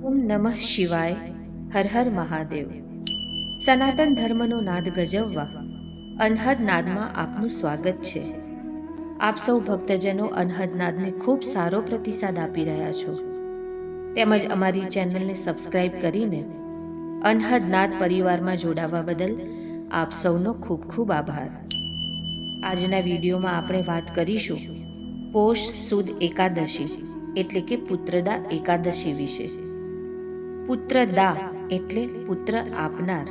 ઓમ નમઃ શિવાય. હર હર મહાદેવ. સનાતન ધર્મનો નાદ ગજવવા અનહદ નાદમાં આપનું સ્વાગત છે. આપ સૌ ભક્તજનો અનહદ નાદને ખૂબ સારો પ્રતિસાદ આપી રહ્યા છો, તેમજ અમારી ચેનલને સબસ્ક્રાઇબ કરીને અનહદ નાદ પરિવારમાં જોડાવા બદલ આપ સૌનો ખૂબ ખૂબ આભાર. આજના વિડીયોમાં આપણે વાત કરીશું પોષ સુદ એકાદશી એટલે કે પુત્રદા એકાદશી વિશે. પુત્રદા એટલે પુત્ર આપનાર.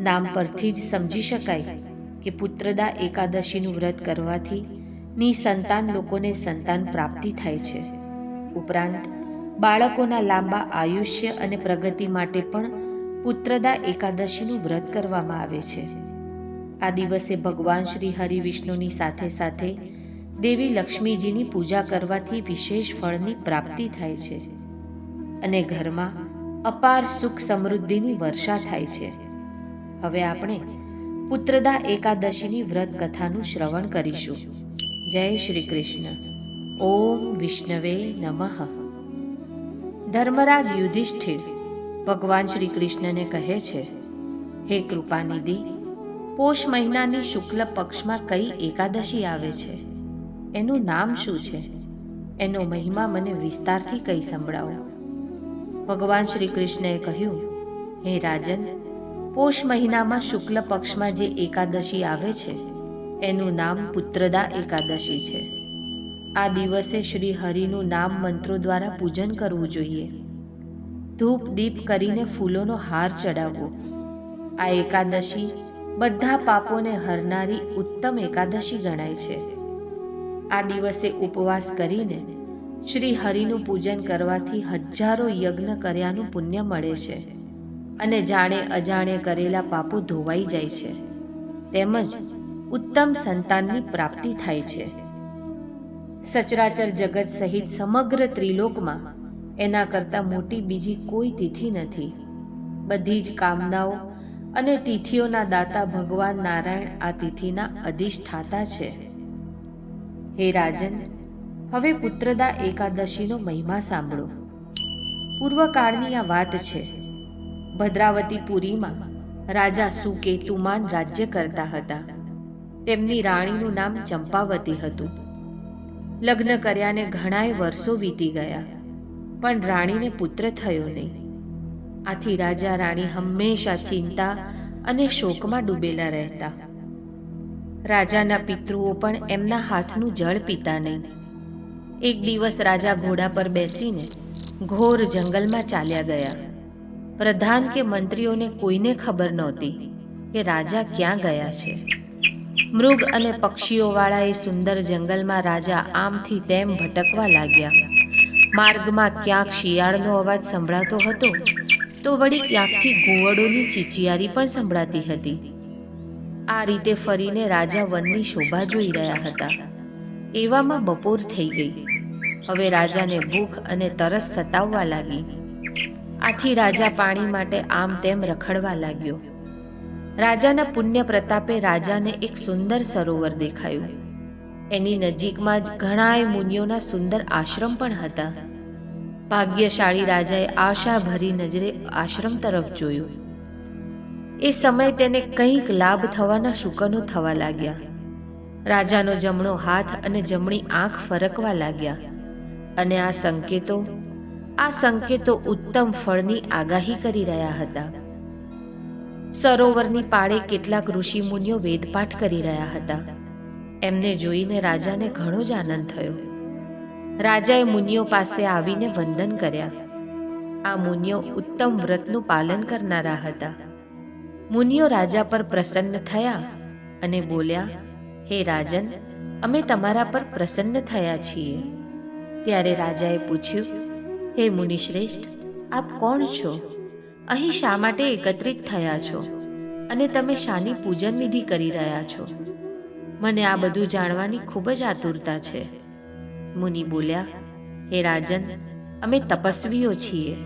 નામ પરથી જ સમજી શકાય કે પુત્રદા એકાદશીનું વ્રત કરવાથી નિસંતાન લોકોને સંતાન પ્રાપ્તિ થાય છે. ઉપરાંત બાળકોના લાંબા આયુષ્ય અને પ્રગતિ માટે પણ પુત્રદા એકાદશીનું વ્રત કરવામાં આવે છે. આ દિવસે ભગવાન શ્રી હરિ વિષ્ણુની સાથે સાથે દેવી લક્ષ્મીજીની પૂજા કરવાથી વિશેષ ફળની પ્રાપ્તિ થાય છે અને ઘરમાં અપાર સુખ સમૃદ્ધિની વર્ષા થાય છે. હવે આપણે પુત્રદા એકાદશીની વ્રત કથાનું શ્રવણ કરીશું. જય શ્રી કૃષ્ણ. ઓમ વિષ્ણવે નમઃ. ધર્મરાજ યુધિષ્ઠિર ભગવાન શ્રી કૃષ્ણને કહે છે, હે કૃપાનિધિ, પોષ મહિનાની શુક્લ પક્ષમાં કઈ એકાદશી આવે છે? એનું નામ શું છે? એનો મહિમા મને વિસ્તારથી કહી સંભળાવો. ભગવાન શ્રી કૃષ્ણએ કહ્યું, હે રાજન, પોષ મહિનામાં શુક્લ પક્ષમાં જે એકાદશી આવે છે એનું નામ પુત્રદા એકાદશી છે. આ દિવસે શ્રી હરિનું નામ મંત્રો દ્વારા પૂજન કરવું જોઈએ. ધૂપ દીપ કરીને ફૂલોનો હાર ચડાવવો. આ એકાદશી બધા પાપોને હરનારી ઉત્તમ એકાદશી ગણાય છે. આ દિવસે ઉપવાસ કરીને શ્રી હરિનું પૂજન કરવાથી હજારો યજ્ઞ કર્યાનું પુણ્ય મળે છે અને જાણે અજાણે કરેલા પાપો ધોવાઈ જાય છે, તેમજ ઉત્તમ સંતાનની પ્રાપ્તિ થાય છે. સચરાચર જગત સહિત સમગ્ર ત્રિલોકમાં એના કરતાં મોટી બીજી કોઈ તિથિ નથી. બધી જ કામનાઓ અને તિથિઓના દાતા ભગવાન નારાયણ આ તિથિના અધિષ્ઠાતા છે. હે રાજન, હવે પુત્રદા એકાદશીનો મહિમા સાંભળો. પૂર્વકાળની આ વાત છે. ભદ્રાવતીપુરીમાં રાજા સુકેતુમાન રાજ્ય કરતા હતા. તેમની રાણીનું નામ ચંપાવતી હતું. લગ્ન કર્યાને ઘણાય વર્ષો વીતી ગયા, પણ રાણીને પુત્ર થયો નહીં. આથી રાજા રાણી હંમેશા ચિંતા અને શોકમાં ડૂબેલા રહેતા. રાજાના પિતૃઓ પણ એમના હાથનું જળ પીતા નહીં. એક દિવસ રાજા ઘોડા પર બેસીને ઘોર જંગલમાં ચાલ્યા ગયા. પ્રધાન કે મંત્રીઓને કોઈને ખબર નહોતી કે રાજા ક્યાં ગયા છે. મૃગ અને પક્ષીઓવાળા એ સુંદર જંગલમાં રાજા આમથી તેમ ભટકવા લાગ્યા. માર્ગમાં ક્યાંક શિયાળનો અવાજ સંભળાતો હતો તો વળી ક્યાંકથી ઘુવડોની ચીચિયારી પણ સંભળાતી હતી. આ રીતે ફરીને રાજા વનની શોભા જોઈ રહ્યા હતા. એવામાં બપોર થઈ ગઈ. હવે રાજાને ભૂખ અને તરસ સતાવવા લાગી. આથી રાજા પાણી માટે આમ તેમ રખડવા લાગ્યો. રાજાના પુણ્ય પ્રતાપે રાજાને એક સુંદર સરોવર દેખાયું. એની નજીકમાં જ ઘણાય મુનિઓના સુંદર આશ્રમ પણ હતા. ભાગ્યશાળી રાજાએ આશાભરી નજરે આશ્રમ તરફ જોયું. એ સમયે તેને કંઈક લાભ થવાના શુકનો થવા લાગ્યા. રાજાનો જમણો હાથ અને જમણી આંખ ફરકવા લાગ્યા અને આ સંકેતો ઉત્તમ ફળની આગાહી કરી રહ્યા હતા. સરોવરની પાળે કેટલાક ઋષિ મુનિઓ વેદપાઠ કરી રહ્યા હતા. એમને જોઈને રાજાને ઘણો જ આનંદ થયો. રાજાએ મુનિઓ પાસે આવીને વંદન કર્યા. આ મુનિઓ ઉત્તમ વ્રતનું પાલન કરનારા હતા. મુનિઓ રાજા પર પ્રસન્ન થયા અને બોલ્યા, હે રાજન, અમે તમારા પર પ્રસન્ન થયા છીએ. ત્યારે રાજાએ પૂછ્યું, હે મુનિશ્રેષ્ઠ, આપ કોણ છો? અહીં શા માટે એકત્રિત થયા છો અને તમે શાની પૂજન વિધિ કરી રહ્યા છો? મને આ બધું જાણવાની ખૂબ જ આતુરતા છે. મુનિ બોલ્યા, હે રાજન, અમે તપસ્વીઓ છીએ.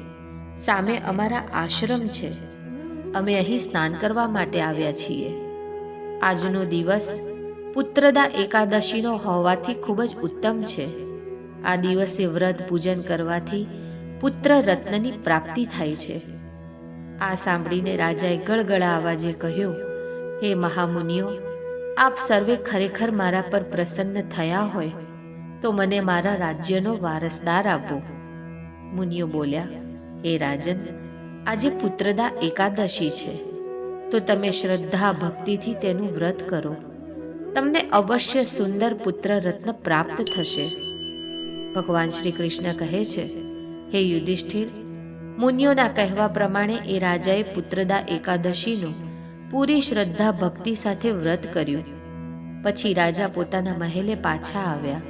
સામે અમારા આશ્રમ છે. અમે અહીં સ્નાન કરવા માટે આવ્યા છીએ. આજનો દિવસ પુત્રદા એકાદશીનો હોવાથી ખૂબ જ ઉત્તમ છે. આ દિવસે વ્રત પૂજન કરવાથી પુત્ર રત્નની પ્રાપ્તિ થાય છે. આ સાંભળીને રાજાએ ગળગળા અવાજે કહ્યું, હે મહામુનિઓ, આપ સર્વે ખરેખર મારા પર પ્રસન્ન થયા હોય તો મને મારા રાજ્યનો વારસદાર આપો. મુનિઓ બોલ્યા, હે રાજન, આજે પુત્રદા એકાદશી છે, તો તમે શ્રદ્ધા ભક્તિથી તેનું વ્રત કરો. તમને અવશ્ય સુંદર પુત્ર રત્ન પ્રાપ્ત થશે. ભગવાન શ્રી કૃષ્ણ કહે છે, હે યુધિષ્ઠિર, મુનિઓના કહેવા પ્રમાણે એ રાજાએ પુત્રદા એકાદશીનું પૂરી શ્રદ્ધા ભક્તિ સાથે વ્રત કર્યું. પછી રાજા પોતાના મહેલે પાછા આવ્યા.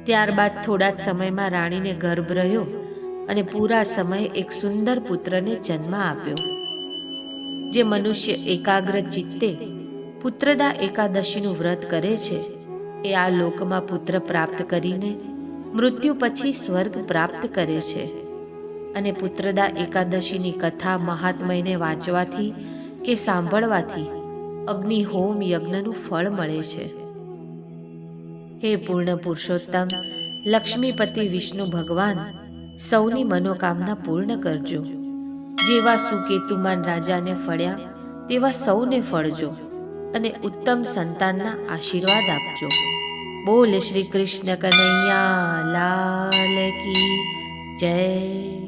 ત્યારબાદ થોડા જ સમયમાં રાણીને ગર્ભ રહ્યો અને પૂરા સમયે એક સુંદર પુત્રને જન્મ આપ્યો. જે મનુષ્ય એકાગ્ર ચિત્તે પુત્રદા એકાદશીનું વ્રત કરે છે એ આ લોકમાં પુત્ર પ્રાપ્ત કરીને મૃત્યુ પછી સ્વર્ગ પ્રાપ્ત કરે છે. અને પુત્રદા એકાદશીની કથા મહાત્મયને વાંચવાથી કે સાંભળવાથી અગ્નિહોમ યજ્ઞનું ફળ મળે છે. હે પૂર્ણ પુરુષોત્તમ, લક્ષ્મીપતિ વિષ્ણુ ભગવાન, સૌની મનોકામના પૂર્ણ કરજો. જેવા સુકેતુમાન રાજાને ફળ્યા તેવા સૌને ફળજો અને ઉત્તમ સંતાનના આશીર્વાદ આપજો. બોલ શ્રી કૃષ્ણ કનૈયા લાલ કી જય.